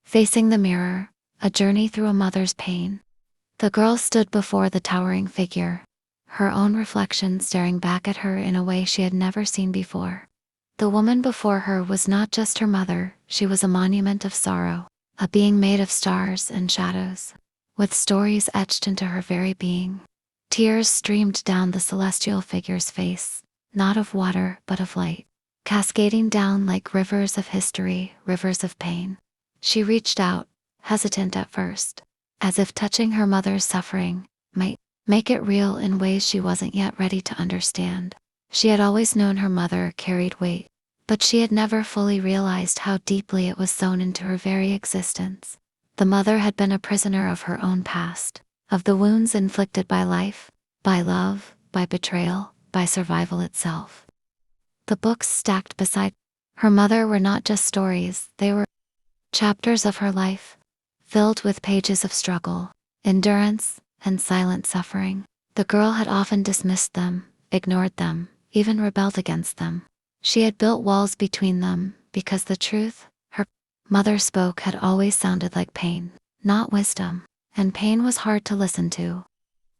Facing the mirror, a journey through a mother's pain. The girl stood before the towering figure, her own reflection staring back at her in a way she had never seen before. The woman before her was not just her mother, she was a monument of sorrow, a being made of stars and shadows, with stories etched into her very being. Tears streamed down the celestial figure's face, not of water but of light, cascading down like rivers of history, rivers of pain. She reached out, hesitant at first, as if touching her mother's suffering might make it real in ways she wasn't yet ready to understand. She had always known her mother carried weight, but she had never fully realized how deeply it was sewn into her very existence. The mother had been a prisoner of her own past, of the wounds inflicted by life, by love, by betrayal, by survival itself. The books stacked beside her mother were not just stories, they were chapters of her life, filled with pages of struggle, endurance, and silent suffering. The girl had often dismissed them, ignored them, even rebelled against them. She had built walls between them, because the truth her mother spoke had always sounded like pain, not wisdom, and pain was hard to listen to.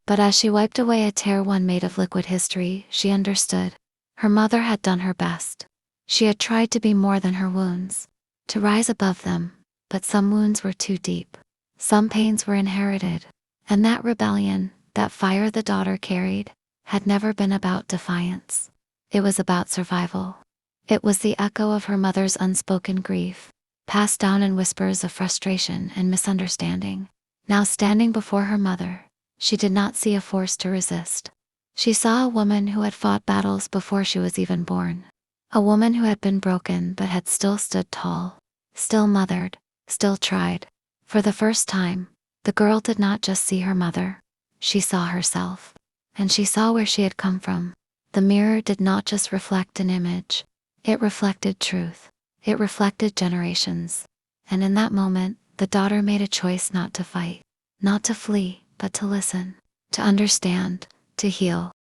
But as she wiped away a tear one made of liquid history, she understood. Her mother had done her best. She had tried to be more than her wounds, to rise above them, but some wounds were too deep. Some pains were inherited, and that rebellion, that fire the daughter carried, had never been about defiance. It was about survival. It was the echo of her mother's unspoken grief, passed down in whispers of frustration and misunderstanding. Now standing before her mother, she did not see a force to resist. She saw a woman who had fought battles before she was even born. A woman who had been broken but had still stood tall, still mothered, still tried. For the first time, the girl did not just see her mother. She saw herself. And she saw where she had come from. The mirror did not just reflect an image. It reflected truth. It reflected generations. And in that moment, the daughter made a choice not to fight, not to flee, but to listen, to understand, to heal.